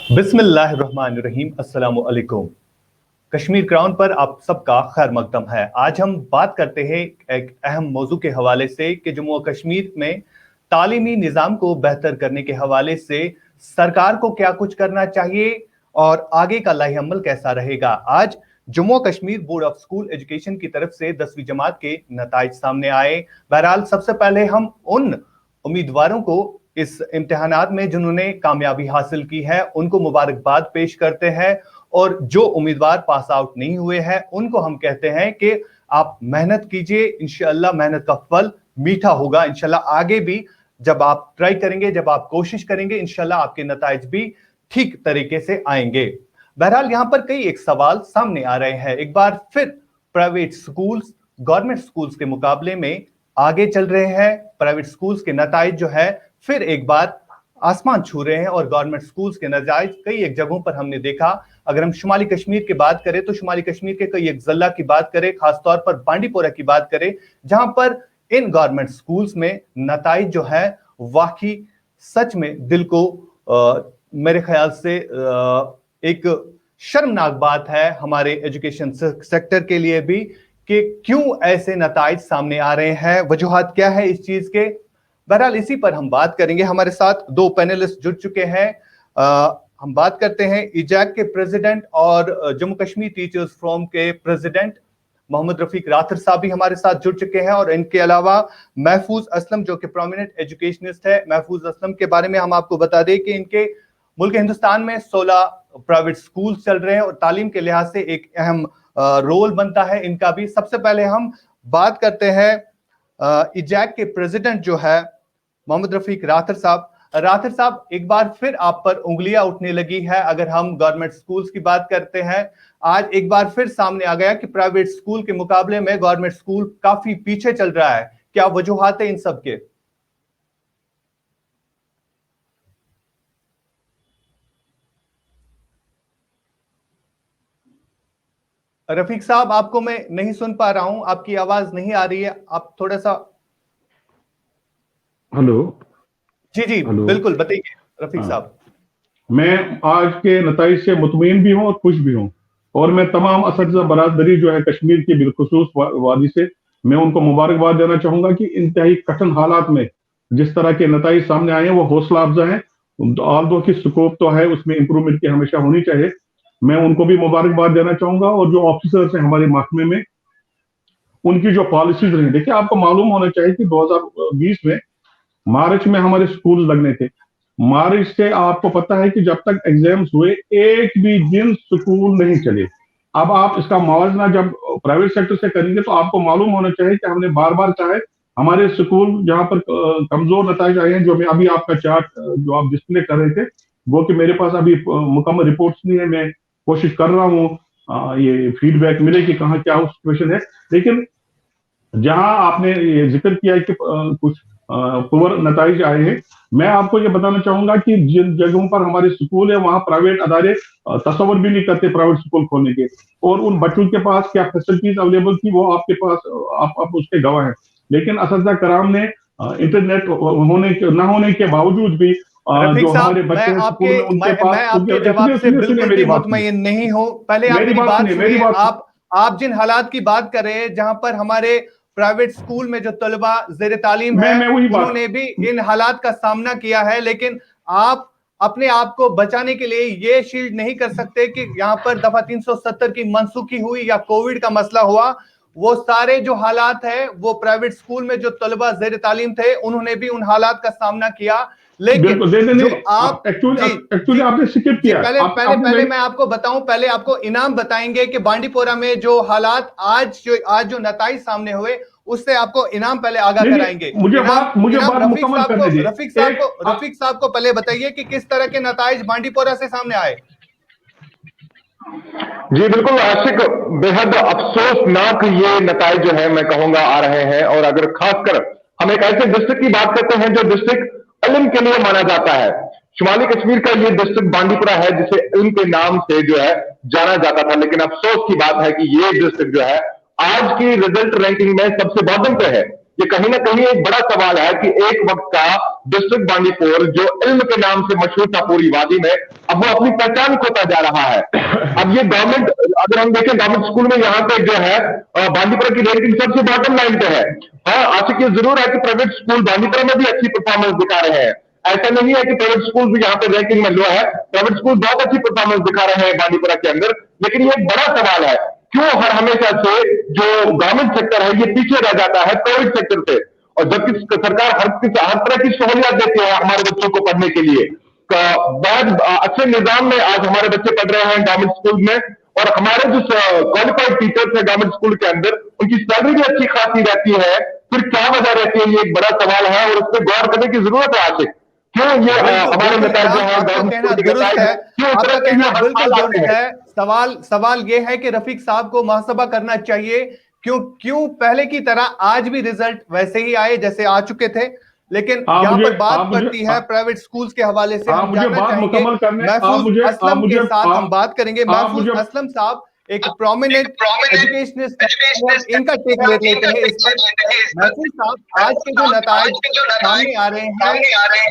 बिस्मिल्लाहिर्रहमानिर्रहीम। अस्सलामु अलैकुम। कश्मीर क्राउन पर आप सबका खैर मकदम है। आज हम बात करते हैं एक अहम मौजू के हवाले से कि जम्मू और कश्मीर में तालीमी निज़ाम को बेहतर करने के हवाले से सरकार को क्या कुछ करना चाहिए और आगे का लाहेअमल कैसा रहेगा। आज जम्मू और Kashmir board of school education की तरफ से 10वीं जमात के नताइज सामने आए। बहरहाल सबसे पहले हम उन उम्मीदवारों को इस इम्तिहानात में जिन्होंने कामयाबी हासिल की है उनको मुबारकबाद पेश करते हैं, और जो उम्मीदवार पास आउट नहीं हुए हैं उनको हम कहते हैं कि आप मेहनत कीजिए, इंशाअल्लाह मेहनत का फल मीठा होगा। इंशाअल्लाह आगे भी जब आप ट्राई करेंगे, जब आप कोशिश करेंगे, इंशाअल्लाह आपके नताइज भी ठीक तरीके से आएंगे। बहरहाल यहाँ पर कई एक सवाल सामने आ रहे हैं। एक बार फिर प्राइवेट स्कूल्स गवर्नमेंट स्कूल्स के मुकाबले में आगे चल रहे हैं। प्राइवेट स्कूल्स के नताइज जो है फिर एक बार आसमान छू रहे हैं और गवर्नमेंट स्कूल्स के नताइज कई एक जगहों पर हमने देखा। अगर हम शुमाली कश्मीर की बात करें तो शुमाली कश्मीर के कई एक जिला की बात करें, खासतौर पर बांडीपोरा की बात करें, जहां पर इन गवर्नमेंट स्कूल्स में नताइज जो है वाकई सच में दिल को मेरे ख्याल से एक शर्मनाक बात है हमारे एजुकेशन सेक्टर के लिए भी कि क्यों ऐसे नताइज सामने आ रहे हैं, वजूहात क्या है इस चीज के। बहरहाल इसी पर हम बात करेंगे। हमारे साथ दो पैनलिस्ट जुड़ चुके हैं। हम बात करते हैं इजैक के प्रेसिडेंट और जम्मू कश्मीर टीचर्स फोरम के प्रेसिडेंट मोहम्मद रफीक राथर साहब भी हमारे साथ जुड़ चुके हैं, और इनके अलावा महफूज असलम जो कि प्रोमिनेंट एजुकेशनिस्ट है। महफूज असलम के बारे में हम आपको बता दें कि इनके मुल्क हिंदुस्तान में 16 प्राइवेट स्कूल चल रहे हैं और तालीम के लिहाज से एक अहम रोल बनता है इनका भी। सबसे पहले हम बात करते हैं इजैक के प्रेसिडेंट जो है मोहम्मद रफीक राथर साहब। राथर साहब, एक बार फिर आप पर उंगलियां उठने लगी है। अगर हम गवर्नमेंट स्कूल्स की बात करते हैं, आज एक बार फिर सामने आ गया कि प्राइवेट स्कूल के मुकाबले में गवर्नमेंट स्कूल काफी पीछे चल रहा है। क्या वजूहात है इन सब के? रफीक साहब, आपको मैं नहीं सुन पा रहा हूं, आपकी आवाज नहीं आ रही है, आप थोड़ा सा। हेलो जी जी हेलो बिल्कुल बताइए रफीक हाँ, साहब। मैं आज के नताइज से मुतमईन भी हूं और खुश भी हूं, और मैं तमाम असतिज़ा बरादरी जो है कश्मीर की बिलखुसूस वादी से मैं उनको मुबारकबाद देना चाहूंगा कि इंतहाई कठिन हालात में जिस तरह के नताइज सामने आए हैं वो हौसला अफजा है। ऑल दो की स्कोप तो है, उसमें इंप्रूवमेंट की हमेशा होनी चाहिए। मैं उनको भी मुबारकबाद देना चाहूंगा, और जो ऑफिसर्स हैं हमारे महकमे में उनकी जो पॉलिसीज रही। देखिए, आपको मालूम होना चाहिए कि 2020 में मार्च में हमारे स्कूल लगने थे। मार्च से आपको पता है कि जब तक एग्जाम्स हुए एक भी दिन स्कूल नहीं चले। अब आप इसका मुआवजा जब प्राइवेट सेक्टर से करेंगे तो आपको मालूम होना चाहिए कि हमने बार बार चाहे हमारे स्कूल जहां पर कमजोर नताइज आए हैं, जो मैं अभी आपका चार्ट जो आप डिस्प्ले कर रहे थे, वो कि मेरे पास अभी मुकम्मल रिपोर्ट्स नहीं है। मैं कोशिश कर रहा हूँ ये फीडबैक मिले कि कहाँ क्या सिचुएशन है। लेकिन जहां आपने ये जिक्र किया है कि कुछ पुअर नताइज आए हैं, मैं आपको ये बताना चाहूंगा कि जिन जगहों पर हमारे स्कूल है वहां प्राइवेट अदारे तस्वर भी नहीं करते प्राइवेट स्कूल खोलने के, और उन बच्चों के पास क्या फैसिलिटीज अवेलेबल थी वो आपके पास आप उसके गवाह हैं। लेकिन असतिज़ा कराम ने इंटरनेट होने के न होने के बावजूद भी रफीक जो हमारे साहब, बच्चे हैं स्कूल में उनके पास मैं आपके जवाब से सुनिए बिल्कुल भी मेरी बात सुनिए, मुतमईन नहीं हूं। पहले आप मेरी मेरी बात बात सुनिए, मेरी सुनिए। बात आप जिन हालात की बात कर रहे हैं जहां पर हमारे प्राइवेट स्कूल में जो तलबा जेर तालीम है मैं वही बात उन्होंने भी इन हालात का सामना किया है, लेकिन आप अपने आप को बचाने के लिए ये शील्ड नहीं कर सकते कि यहां पर दफा 370 की मनसूखी हुई या कोविड का मसला हुआ। वो सारे जो हालात है वो प्राइवेट स्कूल में जो तलबा जेर तालीम थे उन्होंने भी उन हालात का सामना किया। लेकिन बिल्कुल दे जो देने आप एक्चुअली जी एक्चुअली जी आपने स्किप जी किया। पहले आप पहले आपने पहले मेरी मैं आपको बताऊं, पहले आपको इनाम बताएंगे कि बांडीपोरा में जो हालात आज जो नताइज सामने हुए उससे आपको इनाम पहले आगाह नहीं कराएंगे। नहीं, मुझे इनाम बात मुकम्मल करने दिए। एक रफीक साहब को पहले बताइए कि किस तरह के नताइज बांडीपोरा से सामने आए। जी बिल्कुल आशिक, बेहद अफसोसनाक ये नताइज जो है मैं कहूंगा आ रहे हैं। और अगर खासकर हम एक ऐसे डिस्ट्रिक्ट की बात करते हैं जो डिस्ट्रिक्ट इल्म के लिए माना जाता है, शुमाली कश्मीर का ये डिस्ट्रिक्ट बांडीपुरा है जिसे इल्म के नाम से जो है जाना जाता था। लेकिन अफसोस की बात है कि ये डिस्ट्रिक्ट जो है आज की रिजल्ट रैंकिंग में सबसे बॉटम पे है। ये कहीं ना कहीं एक बड़ा सवाल है कि एक वक्त का डिस्ट्रिक्ट बांदीपुर जो इल्म के नाम से मशहूर था पूरी वादी में, अब वो अपनी पहचान खोता जा रहा है। अब ये गवर्नमेंट, अगर हम देखें गवर्नमेंट स्कूल में यहाँ पे जो है बांदीपुर की रेटिंग सबसे बॉटम लाइन पे है। हाँ, आशिक ये जरूर है कि प्राइवेट स्कूल बांदीपुर में भी अच्छी परफॉर्मेंस दिखा रहे हैं, ऐसा नहीं है कि प्राइवेट स्कूल भी यहाँ पे रैंकिंग में लो है, प्राइवेट स्कूल बहुत अच्छी परफॉर्मेंस दिखा रहे हैं बांदीपुरा के अंदर। लेकिन ये एक बड़ा सवाल है, क्यों हर हमेशा से जो गवर्नमेंट सेक्टर है ये पीछे रह जाता है प्राइवेट सेक्टर से, और जबकि सरकार हर तरह की सहूलियत देती है हमारे बच्चों को पढ़ने के लिए। बहुत अच्छे निजाम में आज हमारे बच्चे पढ़ रहे हैं गवर्नमेंट स्कूल में, और हमारे जो क्वालिफाइड टीचर्स है गवर्नमेंट स्कूल के अंदर, उनकी सैलरी भी अच्छी खासी रहती है। फिर क्या वजह रहती है, ये एक बड़ा सवाल है और उस पर गौर करने की जरूरत है आशिक। क्यों ये हमारे नेता जो है आपका कहना बिल्कुल दुरुस्त है। सवाल ये है कि रफीक साहब को मुहासबा करना चाहिए, क्यों पहले की तरह आज भी रिजल्ट वैसे ही आए जैसे आ चुके थे। लेकिन यहाँ पर बात पड़ती है प्राइवेट स्कूल्स के हवाले से, हम जानना चाहेंगे महफूज असलम के साथ हम बात करेंगे। महफूज असलम साहब एक प्रोमिनेंट एजुकेशनिस्ट, इनका टेक ले लेते हैं इस पर। महफूज साहब, आज के जो नताइज सामने आ रहे हैं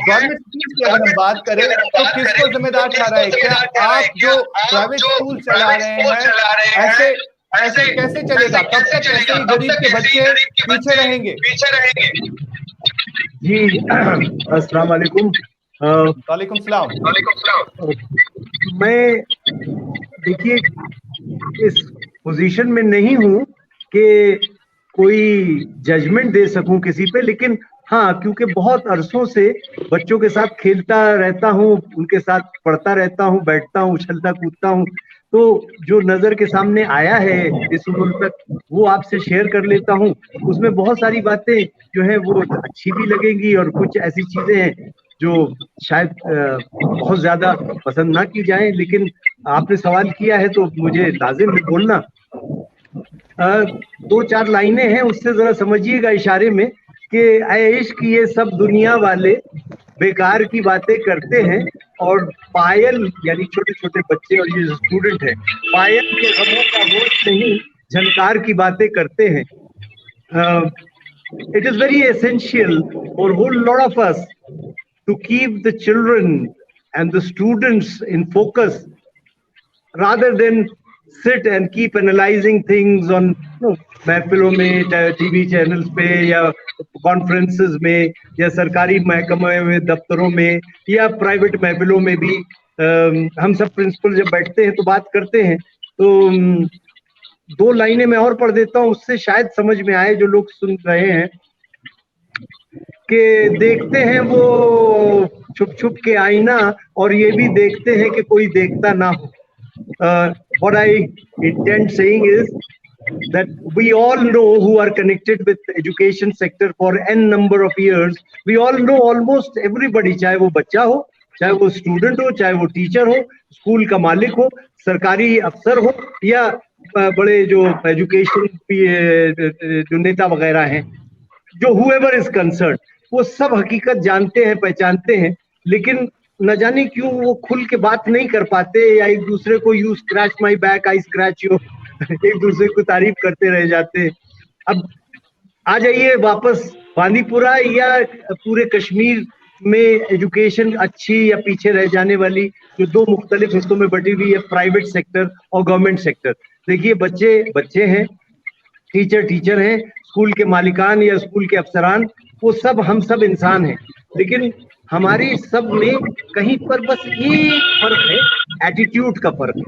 गवर्नमेंट स्कूल की अगर हम बात करें तो किसको जिम्मेदार ठहरा है? क्या आप जो प्राइवेट स्कूल चला रहे हैं ऐसे कैसे चलेगा? कब तक ऐसे ही गरीब के बच्चे पीछे रहेंगे? जी अस्सलाम वालेकुम। वालेकुम सलाम। मैं देखिए इस पोजीशन में नहीं हूं कि कोई जजमेंट दे सकूं किसी पे, लेकिन हाँ, क्योंकि बहुत अरसों से बच्चों के साथ खेलता रहता हूँ, उनके साथ पढ़ता रहता हूँ, बैठता हूँ, उछलता कूदता हूँ, तो जो नजर के सामने आया है इस उम्र तक वो आपसे शेयर कर लेता हूँ। उसमें बहुत सारी बातें जो है वो अच्छी भी लगेंगी और कुछ ऐसी चीजें हैं जो शायद बहुत ज्यादा पसंद ना की जाए, लेकिन आपने सवाल किया है तो मुझे लाजिम है बोलना। 2-4 लाइनें हैं, उससे जरा समझिएगा इशारे में कि ऐश की ये सब दुनिया वाले बेकार की बातें करते हैं, और पायल यानी छोटे छोटे बच्चे और ये स्टूडेंट है, पायल के गमों का बोझ नहीं झनकार की बातें करते हैं। It is very essential for a whole lot of us to keep the children and the students in focus rather than sit and keep analyzing things on महफिलों में, टीवी चैनल्स पे या कॉन्फ्रेंसेस में या सरकारी महकमे में, दफ्तरों में या प्राइवेट महफिलों में भी हम सब प्रिंसिपल जब बैठते हैं तो बात करते हैं। तो 2 लाइनें मैं और पढ़ देता हूँ, उससे शायद समझ में आए जो लोग सुन रहे हैं, कि देखते हैं वो छुप छुप के आईना और ये भी देखते हैं कि कोई देखता ना हो। What I intend saying is that we all know who are connected with the education sector for n number of years. We all know almost everybody, चाहे वो बच्चा हो, चाहे वो स्टूडेंट हो, चाहे वो टीचर हो, स्कूल का मालिक हो, सरकारी अफसर हो या बड़े जो एजुकेशन जो नेता वगैरह हैं, जो whoever is concerned, वो सब हकीकत जानते हैं, पहचानते हैं, लेकिन न जाने क्यों वो खुल के बात नहीं कर पाते, या एक दूसरे को you scratch my back I scratch you एक दूसरे को तारीफ करते रह जाते हैं। अब आ जाइए वापस बांदीपुरा या पूरे कश्मीर में एजुकेशन अच्छी या पीछे रह जाने वाली जो 2 मुख्तलिफ हिस्सों में बटी हुई है, प्राइवेट सेक्टर और गवर्नमेंट सेक्टर। देखिए बच्चे हैं, टीचर हैं, स्कूल के मालिकान या स्कूल के अफसरान, वो सब हम सब इंसान हैं, लेकिन हमारी सब में कहीं पर बस एक फर्क है, एटीट्यूड का फर्क है।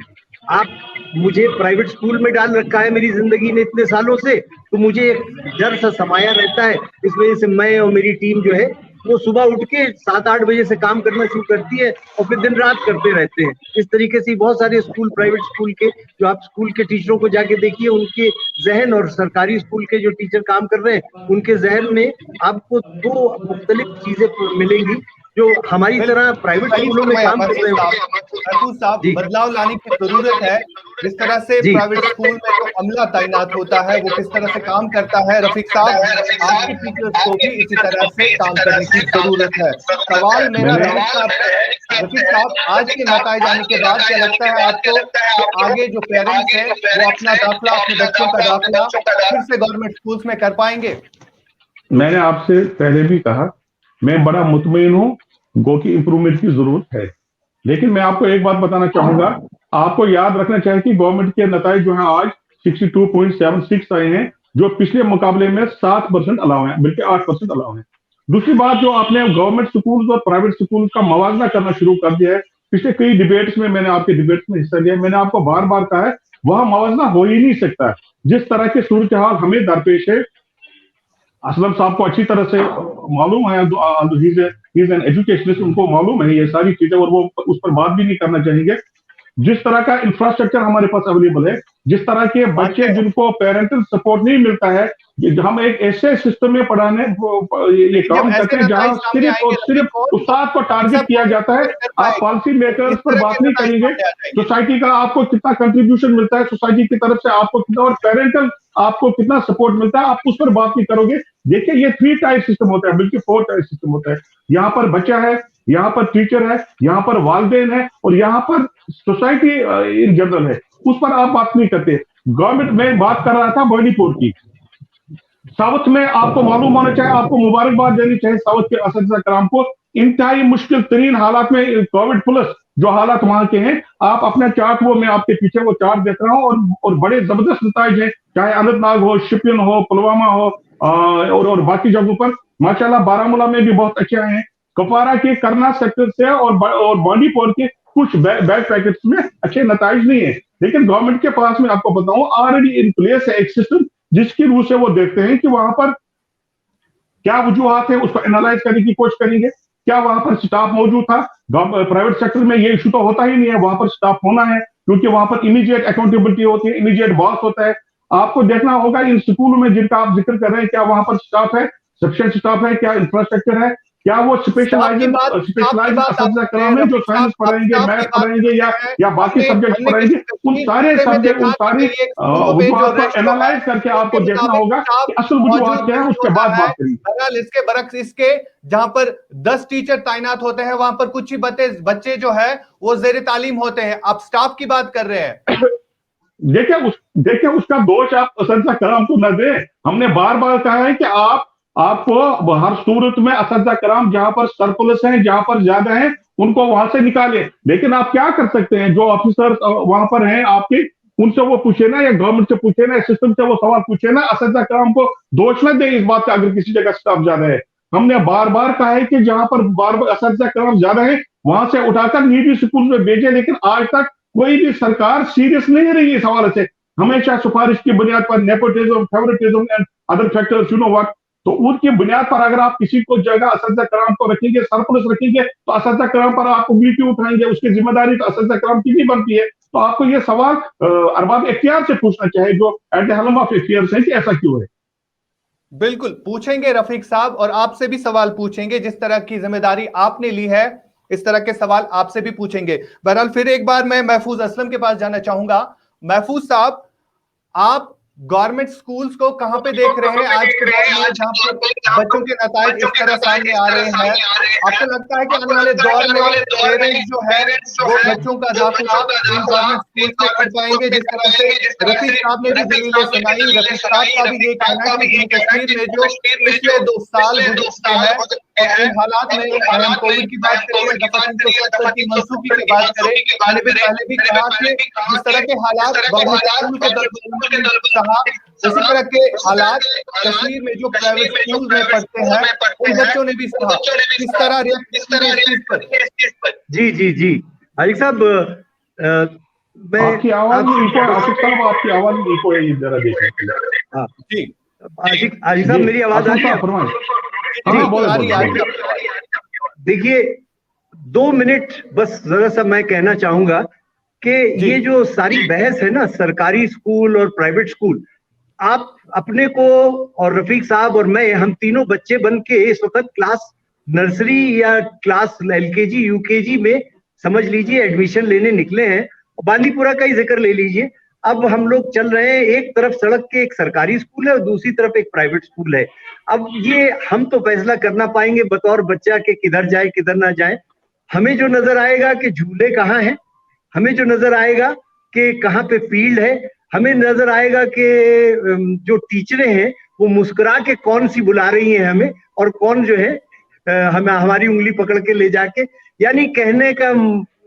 आप मुझे प्राइवेट स्कूल में डाल रखा है मेरी जिंदगी ने इतने सालों से, तो मुझे एक डर सा समाया रहता है। इस वजह से मैं और मेरी टीम जो है वो सुबह उठ के 7-8 बजे से काम करना शुरू करती है और फिर दिन रात करते रहते हैं। इस तरीके से बहुत सारे स्कूल, प्राइवेट स्कूल के जो आप स्कूल के टीचरों को जाके देखिए, उनके जहन और सरकारी स्कूल के जो टीचर काम कर रहे हैं उनके जहन में आपको 2 मुख्तलिफ चीजें मिलेंगी जो हमारी तरह प्राइवेट स्कूलों में काम कर रहे हैं। बदलाव लाने की जरूरत है। जिस तरह से प्राइवेट स्कूल में जो अमला तैनात होता है वो किस तरह से काम करता है, रफीक साहब आपके टीचर्स को भी इसी तरह से काम करने की जरूरत है। सवाल मेरा रफीक साहब, आज के नताइज आने के बाद क्या लगता है आपको कि आगे जो पेरेंट्स हैं वो अपना दाखिला, अपने बच्चों का दाखिला फिर से गवर्नमेंट स्कूल्स में कर पाएंगे? मैंने आपसे पहले भी कहा, मैं बड़ा मुतमईन हूं, गो की इंप्रूवमेंट की जरूरत है। लेकिन मैं आपको एक बात बताना चाहूंगा, आपको याद रखना चाहिए कि गवर्नमेंट के नताइज जो है आज 62.76 आए हैं, जो पिछले मुकाबले में 7% अलाव है, बल्कि 8% अलाव है। दूसरी बात, जो आपने गवर्नमेंट स्कूल और प्राइवेट स्कूल का मवाजना करना शुरू कर दिया है, पिछले कई डिबेट्स में मैंने आपके डिबेट्स में हिस्सा लिया, मैंने आपको बार बार कहा है, वह मवाजना हो ही नहीं सकता। जिस तरह की सूरत हाल हमें दरपेश है, असलम साहब को अच्छी तरह से मालूम है, ही इज एन एजुकेशनिस्ट, उनको मालूम है ये सारी चीजें, और वो उस पर बात भी नहीं करना चाहेंगे। जिस तरह का इंफ्रास्ट्रक्चर हमारे पास अवेलेबल है, जिस तरह के बच्चे जिनको पेरेंटल सपोर्ट नहीं मिलता है, हम एक ऐसे सिस्टम में पढ़ाने ये काम करते हैं जहां सिर्फ और सिर्फ उस्ताद को टारगेट किया जाता है। आप पॉलिसी मेकर्स पर बात नहीं करेंगे, सोसाइटी का आपको कितना कंट्रीब्यूशन मिलता है, सोसाइटी की तरफ से आपको कितना, और पेरेंटल आपको कितना सपोर्ट मिलता है, आप उस पर बात नहीं करोगे। देखिए, ये 3 टायर सिस्टम होता है, बल्कि 4 टायर सिस्टम होता है। यहाँ पर बच्चा है, यहाँ पर टीचर है, यहाँ पर वालिदैन है, और यहाँ पर सोसाइटी इन जनरल है। उस पर आप बात नहीं करते। गवर्नमेंट में बात कर रहा था मणिपुर की, साउथ में आपको मालूम होना चाहिए, आपको मुबारकबाद देनी चाहिए साउथ के असद कराम को। इंतहाई मुश्किल तरीन हालात में कोविड प्लस जो हालात वहां के हैं, आप अपना चार्ट, वो मैं आपके पीछे वो चार्ट देख रहा हूं, और बड़े जबरदस्त नताइज हैं, चाहे अनंतनाग हो, शिपियन हो, पुलवामा हो, और बाकी जगहों पर माशाल्लाह। बारामूला में भी बहुत अच्छे आए हैं। कुपवारा के करना सेक्टर से और बांडीपोर के कुछ बैक पैकेट्स में अच्छे नताइज नहीं है, लेकिन गवर्नमेंट के पास में आपको बताऊं ऑलरेडी इन प्लेस है एक सिस्टम, जिसकी रूह से वो देखते हैं कि वहां पर क्या वजूहात है, उसको एनालाइज करने की कोशिश करेंगे। क्या वहां पर स्टाफ मौजूद था? प्राइवेट सेक्टर में ये इशू तो होता ही नहीं है, वहां पर स्टाफ होना है, क्योंकि वहां पर इमीडिएट अकाउंटेबिलिटी होती है, इमीडिएट बॉस होता है। आपको देखना होगा इन स्कूलों में जिनका आप जिक्र कर रहे हैं, क्या वहां पर स्टाफ है, सफिशिएंट स्टाफ है, क्या इंफ्रास्ट्रक्चर है, क्या वो स्पेशलाइज असद कराम है जो साइंस पढ़ाएंगे, मैथ पढ़ाएंगे, या बाकी सब्जेक्ट पढ़ाएंगे, उन सारे सब्जेक्ट, उन सारी वजूहात को एनालाइज करके आपको देखना होगा कि असल वजूहात क्या है, उसके बाद बात करेंगे। बहरहाल इसके बरक्स इसके, जहां पर 10 टीचर तैनात होते हैं, वहां पर कुछ ही बच्चे जो है वो जेर तालीम होते हैं। आप स्टाफ की बात कर रहे हैं। देखिए उसका दोष आप असद कराम को न दे। हमने बार बार कहा है कि आपको हर सूरत में असद कराम जहां पर सरप्लस है, जहां पर ज्यादा है, उनको वहां से निकाले। लेकिन आप क्या कर सकते हैं, जो ऑफिसर वहां पर हैं आपके, उनसे वो पूछे ना, या गवर्नमेंट से पूछे ना, सिस्टम से वो सवाल पूछे ना। असद कराम को दोष न दे इस बात का अगर किसी जगह स्टाफ ज्यादा है। हमने बार बार कहा है कि जहां पर बार बार असद कराम ज्यादा है, वहां से उठाकर निजी स्कूल में भेजे, लेकिन आज तक कोई भी सरकार सीरियस नहीं रही इस हवाले से। हमेशा सिफारिश की बुनियाद पर nepotism, favouritism and other factors, you know what, तो उनकी बुनियाद पर अगर आप किसी को जगह असद कराम को रखेंगे, सरप्लस रखेंगे, तो असद कराम पर आप उंगली उठाएंगे, उसकी जिम्मेदारी तो असद कराम की नहीं बनती है। तो आपको ये सवाल अरबाब इख्तियार से पूछना चाहिए, जो at the helm of affairs है, कि ऐसा क्यों है। बिल्कुल पूछेंगे रफीक साहब, और आपसे भी सवाल पूछेंगे। जिस तरह की जिम्मेदारी आपने ली है, इस तरह के सवाल आपसे भी पूछेंगे। बहरहाल फिर एक बार मैं महफूज असलम के पास जाना चाहूंगा। महफूज साहब, आप गवर्नमेंट स्कूल्स को कहां पे देख रहे हैं आज के दौर में, जहां पर बच्चों के नताइज इस तरह सामने आ रहे हैं? आपको लगता है कि आने वाले दौर में पेरेंट्स जो है वो बच्चों का दाखिला इन गवर्नमेंट स्कूल्स में कर पाएंगे? जिस तरह से रफीक साहब ने भी दलीलें सुनाई, रफीक साहब का भी ये कहना है कि जम्मू कश्मीर में जो पिछले 2 साल गुजरते हैं, इन हालात में हम कोविड की बात करें या दफा 370 की मनसूखी की बात करें, मैंने भी पहले भी कहा कि जिस तरह के हालात उसी तरह के हालात कश्मीर में जो प्राइवेट स्कूल में पढ़ते हैं उन बच्चों ने भी सहा। किस तरह रिएक्ट पर? जी आशिक साहब, आपकी आवाज आपकी आवाज इको है, जरा देखिए। जी आशिक साहब, मेरी आवाज आ रही है? देखिए 2 मिनट बस जरा सा मैं कहना चाहूंगा कि ये जो सारी बहस है ना, सरकारी स्कूल और प्राइवेट स्कूल, आप अपने को और रफीक साहब और मैं, हम तीनों बच्चे बन के इस वक्त क्लास नर्सरी या क्लास LKG UKG में समझ लीजिए एडमिशन लेने निकले हैं। बांदीपुरा का ही जिक्र ले लीजिए। अब हम लोग चल रहे हैं, एक तरफ सड़क के एक सरकारी स्कूल है और दूसरी तरफ एक प्राइवेट स्कूल है। अब ये हम तो फैसला करना पाएंगे बतौर बच्चा के किधर जाए किधर ना जाए। हमें जो नजर आएगा कि झूले कहाँ हैं, हमें जो नजर आएगा कि कहाँ पे फील्ड है, हमें नजर आएगा कि जो टीचरें हैं वो मुस्कुरा के कौन सी बुला रही है हमें और कौन जो है हमें हमारी उंगली पकड़ के ले जाके, यानी कहने का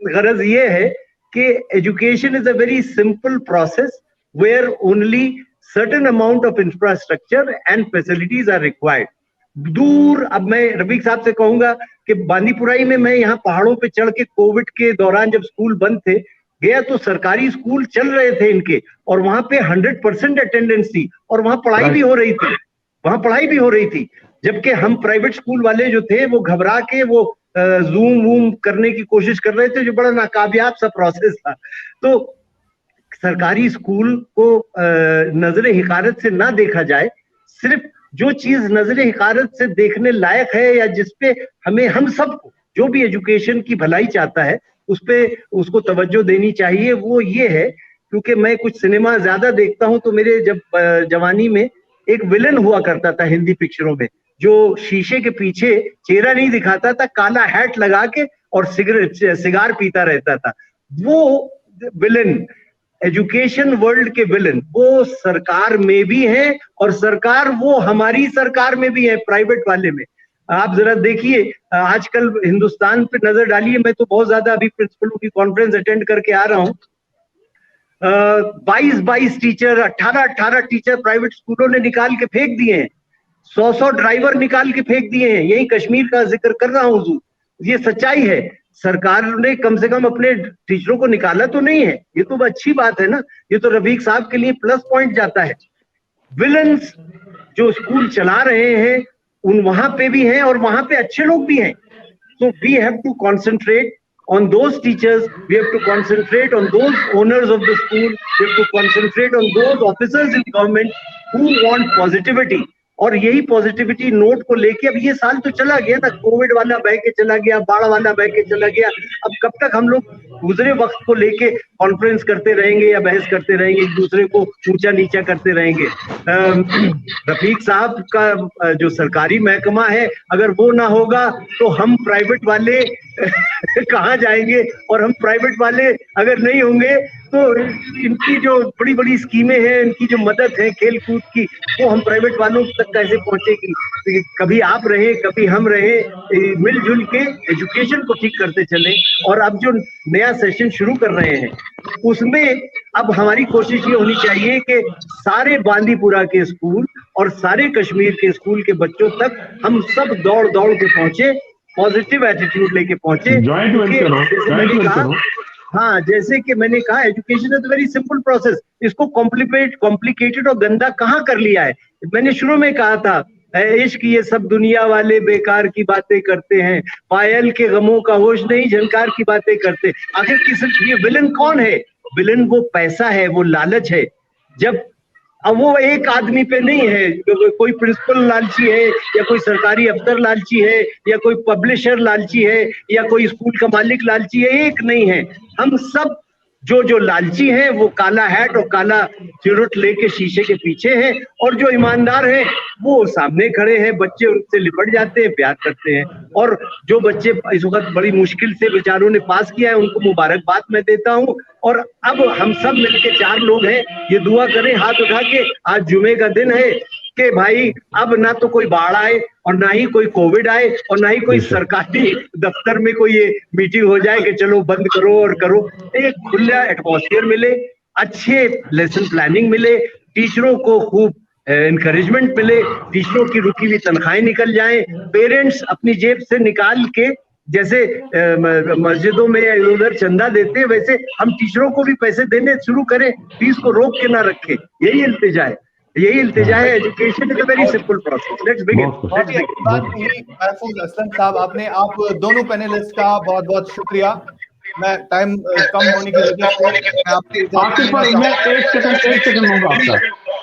गरज ये है कि education is a very simple process where only certain amount of infrastructure and facilities are required. दूर, अब मैं रफीक साहब से कहूंगा कि बांदीपुराई में मैं यहाँ पहाड़ों पे चढ़ के कोविड के दौरान जब स्कूल बंद थे गया तो सरकारी स्कूल चल रहे थे इनके, और वहां पे 100% अटेंडेंस थी और वहां पढ़ाई भी हो रही थी, वहां पढ़ाई भी हो रही थी। जबकि हम प्राइवेट स्कूल वाले जो थे वो घबरा के वो जूम वूम करने की कोशिश कर रहे थे, जो बड़ा नाकामयाब सा प्रोसेस था। तो सरकारी स्कूल को नजरे हिकारत से ना देखा जाए, सिर्फ जो चीज नजरे हिकारत से देखने लायक है या जिसपे हमें हम सबको जो भी एजुकेशन की भलाई चाहता है उस पे उसको तवज्जो देनी चाहिए, वो ये है। क्योंकि मैं कुछ सिनेमा ज्यादा देखता हूं तो मेरे जब जवानी में एक विलन हुआ करता था हिंदी पिक्चरों में, जो शीशे के पीछे चेहरा नहीं दिखाता था, काला हैट लगा के और सिगार पीता रहता था। वो विलन, एजुकेशन वर्ल्ड के विलन, वो सरकार में भी है और सरकार वो हमारी सरकार में भी है, प्राइवेट वाले में। आप जरा देखिए आजकल हिंदुस्तान पे नजर डालिए, मैं तो बहुत ज्यादा अभी प्रिंसिपलों की कॉन्फ्रेंस अटेंड करके आ रहा हूँ। 22 टीचर, 18 टीचर प्राइवेट स्कूलों ने निकाल के फेंक दिए हैं, 100 ड्राइवर निकाल के फेंक दिए हैं। यही कश्मीर का जिक्र कर रहा हूँ हुजूर, ये सच्चाई है। सरकार ने कम से कम अपने टीचरों को निकाला तो नहीं है, ये तो अच्छी बात है ना, ये तो रफीक साहब के लिए प्लस पॉइंट जाता है। विलन्स जो स्कूल चला रहे हैं उन वहां पे भी हैं और वहां पे अच्छे लोग भी हैं। So we have to concentrate on those teachers, we have to concentrate on those owners of the school, we have to concentrate on those officers in government who want positivity। और यही पॉजिटिविटी नोट को लेके, अब ये साल तो चला गया ना, कोविड वाला बह के चला गया, बाढ़ वाला बह के चला गया, अब कब तक हम लोग गुजरे वक्त को लेके कॉन्फ्रेंस करते रहेंगे या बहस करते रहेंगे, एक दूसरे को ऊंचा नीचा करते रहेंगे। रफीक साहब का जो सरकारी महकमा है, अगर वो ना होगा तो हम प्राइवेट वाले कहाँ जाएंगे, और हम प्राइवेट वाले अगर नहीं होंगे तो इनकी जो बड़ी बड़ी स्कीमें हैं, इनकी जो मदद है खेल कूद की, वो हम प्राइवेट वालों तक कैसे पहुंचेगी। कभी आप रहे कभी हम रहे, मिलजुल के एजुकेशन को ठीक करते चले। और अब जो नया सेशन शुरू कर रहे हैं उसमें अब हमारी कोशिश ये होनी चाहिए कि सारे बांदीपुरा के स्कूल और सारे कश्मीर के स्कूल के बच्चों तक हम सब दौड़ दौड़ के पहुंचे, पॉजिटिव एटीट्यूड लेके पहुंचे। हाँ, जैसे कि मैंने कहा, education is very simple process, इसको कॉम्प्लिकेटेड और गंदा कहाँ कर लिया है। मैंने शुरू में कहा था, इश्क ये सब दुनिया वाले बेकार की बातें करते हैं, पायल के गमों का होश नहीं झनकार की बातें करते। आखिर ये विलन कौन है? विलन वो पैसा है, वो लालच है। जब अब वो एक आदमी पे नहीं है, कोई प्रिंसिपल लालची है या कोई सरकारी अफसर लालची है या कोई पब्लिशर लालची है या कोई स्कूल का मालिक लालची है, एक नहीं है। हम सब जो लालची हैं वो काला हैट और काला चिरुट लेके शीशे के पीछे हैं, और जो ईमानदार हैं वो सामने खड़े हैं। बच्चे उनसे लिपट जाते हैं, प्यार करते हैं। और जो बच्चे इस वक्त बड़ी मुश्किल से बेचारों ने पास किया है उनको मुबारकबाद मैं देता हूं। और अब हम सब मिलके 4 लोग हैं, ये दुआ करें हाथ उठा के, आज जुमे का दिन है, कि भाई अब ना तो कोई बाढ़ आए और ना ही कोई कोविड आए और ना ही कोई सरकारी दफ्तर में कोई ये मीटिंग हो जाए कि चलो बंद करो और करो। एक खुला एटमॉस्फेयर मिले, अच्छे लेसन प्लानिंग मिले, टीचरों को खूब एनकरेजमेंट मिले, टीचरों की रुकी हुई तनख्वाहें निकल जाएं, पेरेंट्स अपनी जेब से निकाल के, जैसे मस्जिदों में उधर चंदा देते हैं वैसे हम टीचरों को भी पैसे देने शुरू करें, फीस को रोक के ना रखें। यही इल्तिजा है, यही इल्तिजा है। Education is a very simple process. Let's begin. महफूज असलम साहब, आप दोनों पैनलिस्ट का बहुत बहुत शुक्रिया। मैं टाइम कम होने की वजह से मैं एक सेकंड लूंगा आपका।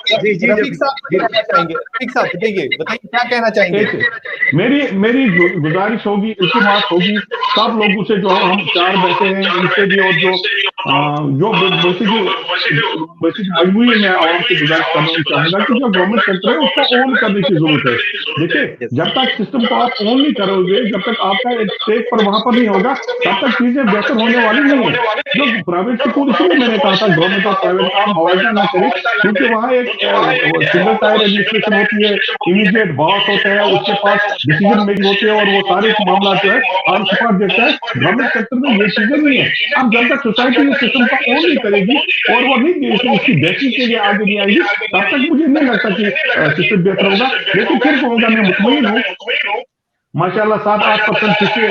जी रफीक साहब बताइए क्या कहना चाहेंगे। मेरी गुजारिश होगी, इल्तिमास होगी सब लोगों से, जो हम 4 बैठे हैं उनसे भी और जो जो बेसिक मजबूरी में आवाम से गुजारिश करना चाहूंगा कि जो गवर्नमेंट सेक्टर है उसको ओन करने की जरूरत है। देखिए, जब तक सिस्टम को आप ओन नहीं करोगे, जब तक आपका एक स्टेक पर वहां पर नहीं होगा, तब तक चीजें बेहतर होने वाली नहीं है। जो प्राइवेट स्कूल, इसलिए मैंने कहा था गवर्नमेंट और प्राइवेट का मुआवजा ना करें, क्योंकि वहाँ एक सिंगल टायर एडमिनिस्ट्रेशन होती है, इमीडिएट बॉस होता है, उसके पास डिसीजन मेकिंग होती है और वो सारे मामला जो है ऑन स्पॉट देखता है। गवर्नमेंट सेक्टर में ये चीजें नहीं है। अब जब तक सोसाइटी इस सिस्टम को ओन नहीं करेगी और वो नहीं इसकी बेसिस के लिए आगे नहीं आएगी, तब तक मुझे नहीं लगता कि सिस्टम बेहतर होगा। लेकिन फिर कहूंगा, मैं मुतमईन हूँ माशाल्लाह 7-8% पिछले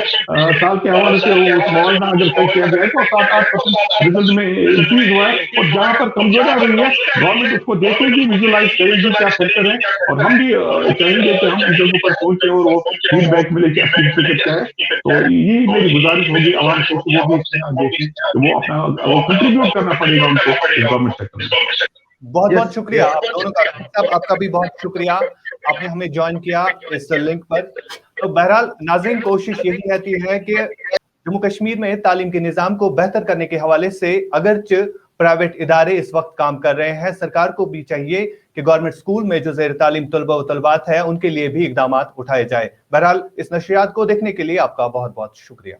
साल के हवाले से उस मुआवजा अगर तय किया जाए तो 7-8% रिजल्ट में इंक्रीज हुआ है। और जहां पर कमजोरी आ रही है, गवर्नमेंट उसको देखेगी, विजुलाइज करेगी क्या फैक्टर है, और हम भी चाहेंगे कि हम उनके ऊपर पहुंचे और वो फीडबैक मिले कि अच्छी फिक्र क्या है। तो यही मेरी गुजारिश होगी आवाम को कि वो भी देखें, वो अपना वो कंट्रीब्यूट करना पड़ेगा उनको गवर्नमेंट सेक्टर में। बहुत बहुत शुक्रिया आप दोनों का। साहब, आपका भी बहुत शुक्रिया, आपने हमें ज्वाइन किया इस लिंक पर। तो बहरहाल नाज़रीन, कोशिश यही रहती है कि जम्मू कश्मीर में तालीम के निज़ाम को बेहतर करने के हवाले से अगरचे प्राइवेट इदारे इस वक्त काम कर रहे हैं, सरकार को भी चाहिए कि गवर्नमेंट स्कूल में जो ज़ेर तालीम तलबा व तलबात है उनके लिए भी इकदामात उठाए जाए। बहरहाल इस नशरियात को देखने के लिए आपका बहुत बहुत शुक्रिया।